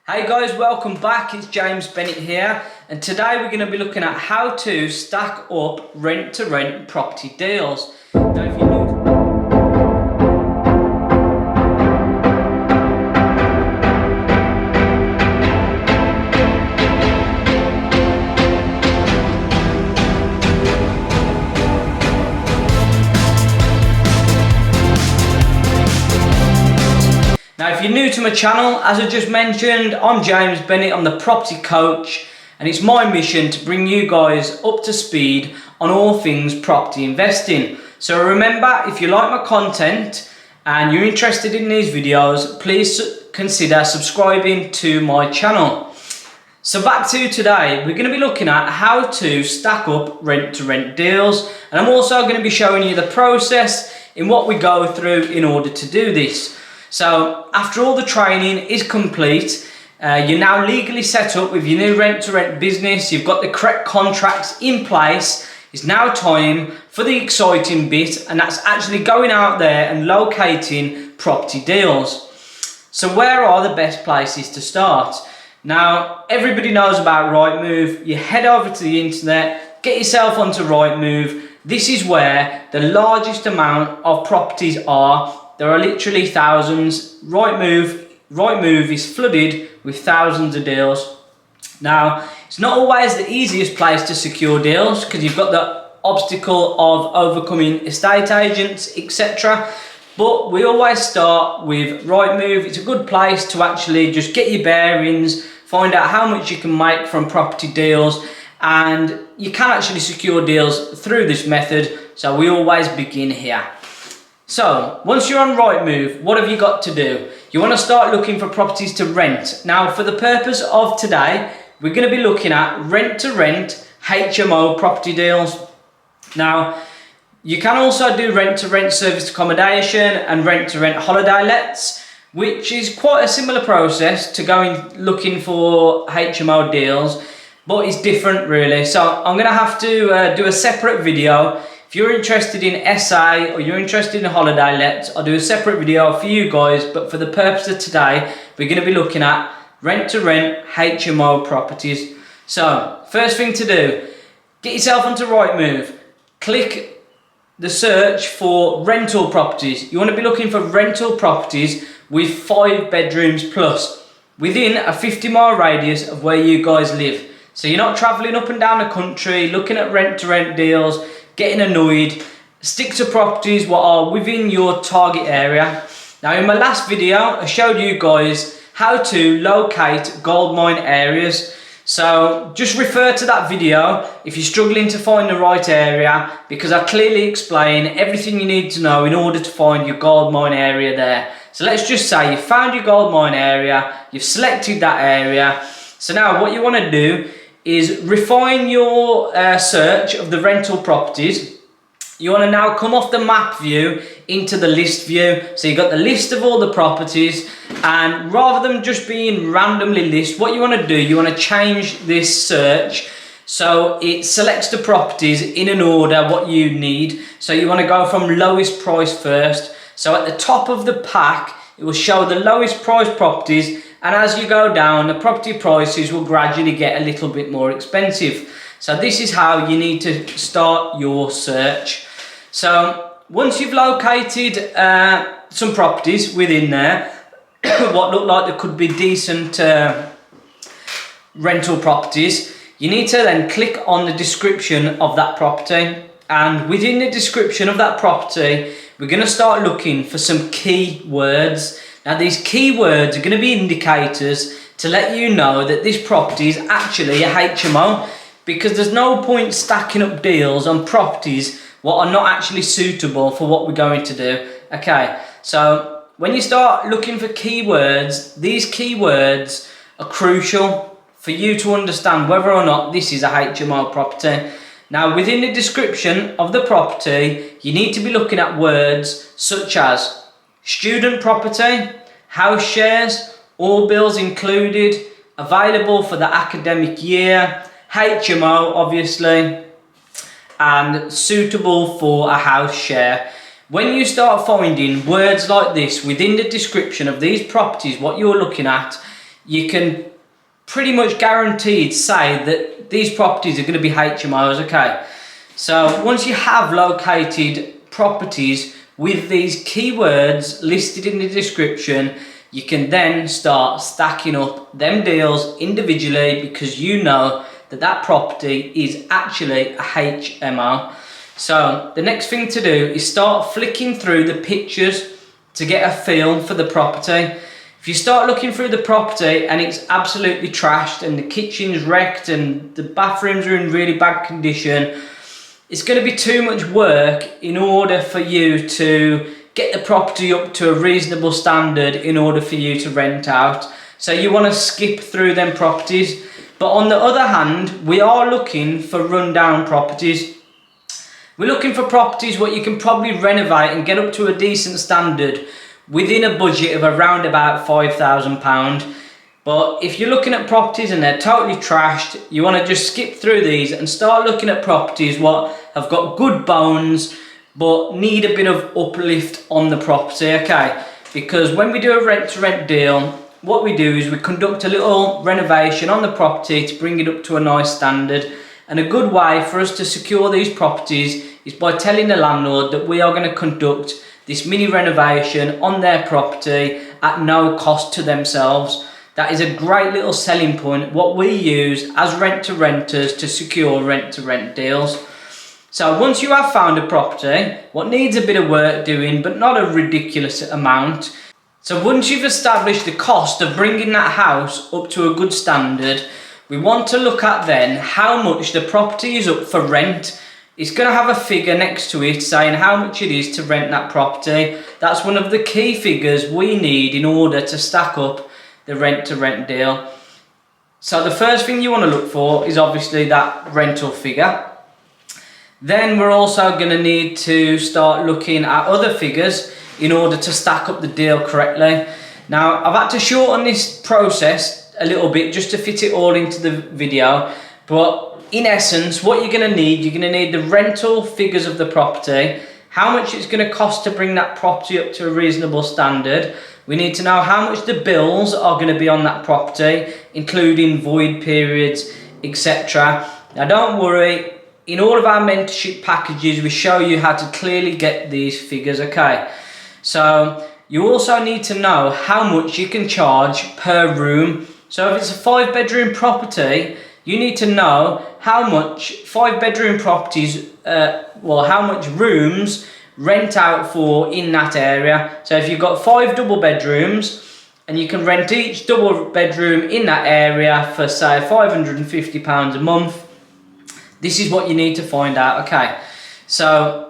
Hey guys, welcome back. It's James Bennett here, and today we're going to be looking at how to stack up rent-to-rent property deals. Now, if you're new to Now, if you're new to my channel, as I just mentioned, I'm James Bennett, I'm the property coach, and it's my mission to bring you guys up to speed on all things property investing. So remember, if you like my content and you're interested in these videos, please consider subscribing to my channel. So back to today, we're going to be looking at how to stack up rent-to-rent deals, and I'm also going to be showing you the process in what we go through in order to do this. So after all the training is complete, you're now legally set up with your new rent-to-rent business, you've got the correct contracts in place. It's now time for the exciting bit, and that's actually going out there and locating property deals. So where are the best places to start? Now, everybody knows about Rightmove. You head over to the internet, get yourself onto Rightmove. This is where the largest amount of properties are. There are literally thousands. Rightmove is flooded with thousands of deals. Now, it's not always the easiest place to secure deals because you've got the obstacle of overcoming estate agents, etc. But we always start with Rightmove. It's a good place to actually just get your bearings, find out how much you can make from property deals, and you can actually secure deals through this method. So we always begin here. So, once you're on Rightmove, what have you got to do? You want to start looking for properties to rent. Now, for the purpose of today, we're going to be looking at rent-to-rent HMO property deals. Now, you can also do rent-to-rent serviced accommodation and rent-to-rent holiday lets, which is quite a similar process to going looking for HMO deals, but it's different really. So, I'm going to have to do a separate video. If you're interested in SA or you're interested in holiday lets, I'll do a separate video for you guys, but for the purpose of today, we're going to be looking at rent-to-rent HMO properties. So, first thing to do, get yourself onto Rightmove, click the search for rental properties. You want to be looking for rental properties with 5 bedrooms plus, within a 50-mile radius of where you guys live. So you're not travelling up and down the country, looking at rent-to-rent deals, getting annoyed. Stick to properties what are within your target area. Now, in my last video, I showed you guys how to locate gold mine areas. So just refer to that video if you're struggling to find the right area, because I clearly explain everything you need to know in order to find your gold mine area there. So let's just say you found your gold mine area, you've selected that area. So now what you want to do is refine your search of the rental properties. You want to now come off the map view into the list view. So you've got the list of all the properties, and rather than just being randomly list, what you want to do, you want to change this search so it selects the properties in an order what you need. So you want to go from lowest price first. So at the top of the pack, it will show the lowest price properties, and as you go down, the property prices will gradually get a little bit more expensive. So this is how you need to start your search. So once you've located some properties within there, what look like there could be decent rental properties, you need to then click on the description of that property. And within the description of that property, we're going to start looking for some keywords. Now, these keywords are going to be indicators to let you know that this property is actually a HMO, because there's no point stacking up deals on properties what are not actually suitable for what we're going to do. Okay, so when you start looking for keywords, these keywords are crucial for you to understand whether or not this is a HMO property. Now, within the description of the property, you need to be looking at words such as student property, house shares, all bills included, available for the academic year, HMO obviously, and suitable for a house share. When you start finding words like this within the description of these properties, what you're looking at, you can pretty much guaranteed say that these properties are going to be HMOs, okay? So once you have located properties with these keywords listed in the description, you can then start stacking up them deals individually, because you know that that property is actually a HMO. So the next thing to do is start flicking through the pictures to get a feel for the property. If you start looking through the property and it's absolutely trashed and the kitchen's wrecked and the bathrooms are in really bad condition, it's going to be too much work in order for you to get the property up to a reasonable standard in order for you to rent out. So you want to skip through them properties. But on the other hand, we are looking for rundown properties. We're looking for properties what you can probably renovate and get up to a decent standard within a budget of around about £5,000. But if you're looking at properties and they're totally trashed, you want to just skip through these and start looking at properties what have got good bones but need a bit of uplift on the property, okay? Because when we do a rent to rent deal, what we do is we conduct a little renovation on the property to bring it up to a nice standard. And a good way for us to secure these properties is by telling the landlord that we are going to conduct this mini renovation on their property at no cost to themselves. That is a great little selling point, what we use as rent to renters to secure rent to rent deals. So once you have found a property, what needs a bit of work doing, but not a ridiculous amount. So once you've established the cost of bringing that house up to a good standard, we want to look at then how much the property is up for rent. It's going to have a figure next to it saying how much it is to rent that property. That's one of the key figures we need in order to stack up the rent to rent deal. So the first thing you want to look for is obviously that rental figure. Then we're also going to need to start looking at other figures in order to stack up the deal correctly. Now, I've had to shorten this process a little bit just to fit it all into the video, but in essence what you're going to need the rental figures of the property, how much it's going to cost to bring that property up to a reasonable standard. We need to know how much the bills are going to be on that property, including void periods, etc. Now don't worry, in all of our mentorship packages we show you how to clearly get these figures, okay? So you also need to know how much you can charge per room. So if it's a 5-bedroom property, you need to know how much 5-bedroom properties, how much rooms rent out for in that area. So if you've got 5 double bedrooms and you can rent each double bedroom in that area for say £550 a month, this is what you need to find out, okay? So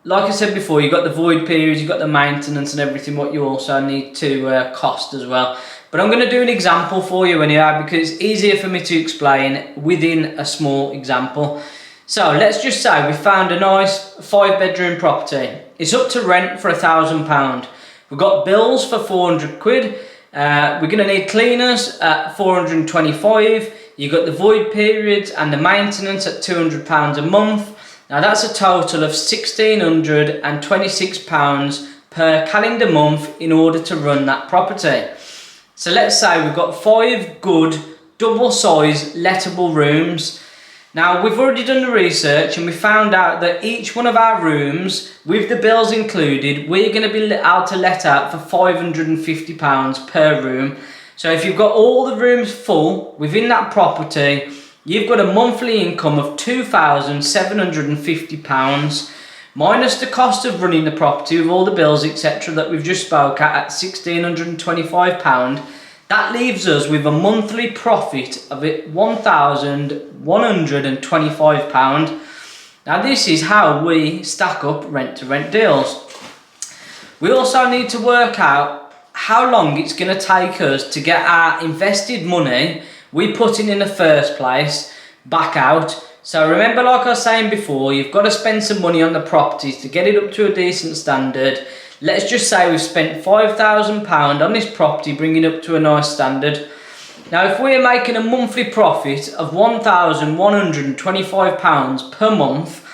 like I said before, you've got the void periods, you've got the maintenance and everything, what you also need to cost as well. But I'm going to do an example for you anyway, because it's easier for me to explain within a small example. So let's just say we found a nice 5-bedroom property. It's up to rent for £1,000. We've got bills for 400 quid. We're going to need cleaners at 425. You've got the void periods and the maintenance at £200 a month. Now that's a total of £1,626 per calendar month in order to run that property. So let's say we've got 5 good double-sized lettable rooms. Now we've already done the research and we found out that each one of our rooms, with the bills included, we're going to be able to let out for £550 per room. So if you've got all the rooms full within that property, you've got a monthly income of £2,750 minus the cost of running the property with all the bills etc that we've just spoke at £1,625. That leaves us with a monthly profit of £1,125. Now this is how we stack up rent to rent deals. We also need to work out how long it's going to take us to get our invested money we put in the first place back out. So remember, like I was saying before, you've got to spend some money on the properties to get it up to a decent standard. Let's just say we've spent £5,000 on this property, bringing it up to a nice standard. Now if we're making a monthly profit of £1,125 per month,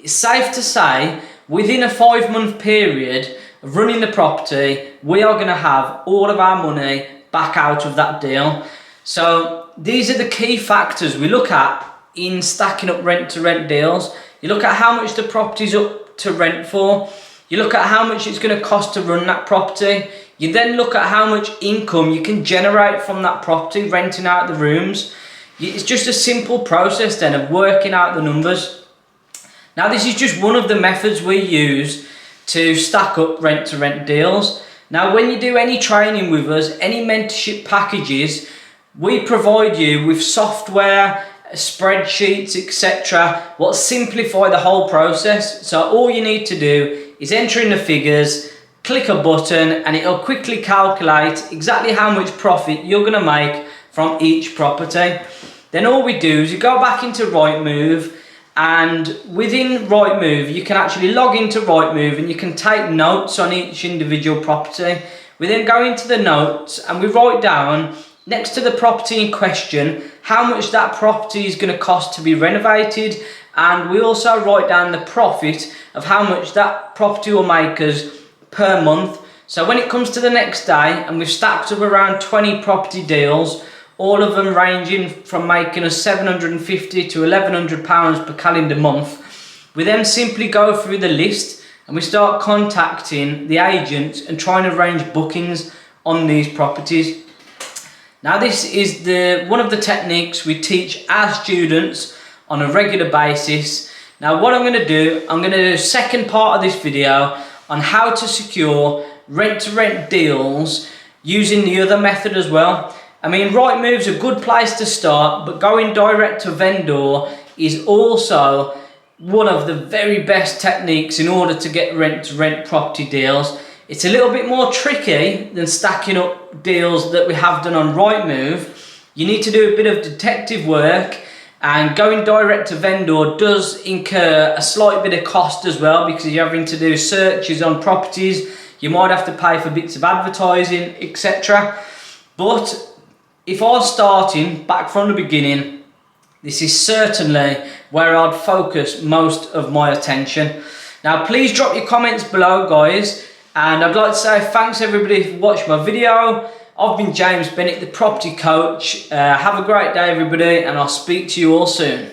it's safe to say within a 5-month period of running the property, we are going to have all of our money back out of that deal. So these are the key factors we look at in stacking up rent to rent deals. You look at how much the property's up to rent for. You look at how much it's going to cost to run that property. You then look at how much income you can generate from that property, renting out the rooms. It's just a simple process then of working out the numbers. Now this is just one of the methods we use to stack up rent to rent deals. Now when you do any training with us, any mentorship packages, we provide you with software, spreadsheets, etc. what simplify the whole process. So all you need to do is enter in the figures, click a button, and it'll quickly calculate exactly how much profit you're going to make from each property. Then all we do is you go back into Rightmove, and within Rightmove you can actually log into Rightmove and you can take notes on each individual property. We then go into the notes and we write down next to the property in question how much that property is going to cost to be renovated, and we also write down the profit of how much that property will make us per month. So when it comes to the next day and we've stacked up around 20 property deals, all of them ranging from making us £750 to £1,100 per calendar month, we then simply go through the list and we start contacting the agents and trying to arrange bookings on these properties. Now this is one of the techniques we teach our students on a regular basis. Now what I'm going to do, I'm going to do a second part of this video on how to secure rent to rent deals using the other method as well. I mean, Rightmove's a good place to start, but going direct to vendor is also one of the very best techniques in order to get rent to rent property deals. It's a little bit more tricky than stacking up deals that we have done on Rightmove. You need to do a bit of detective work, and going direct to vendor does incur a slight bit of cost as well, because you're having to do searches on properties. You might have to pay for bits of advertising, etc. But if I was starting back from the beginning, this is certainly where I'd focus most of my attention. Now please drop your comments below, guys. And I'd like to say thanks everybody for watching my video. I've been James Bennett, the property coach. Have a great day everybody, and I'll speak to you all soon.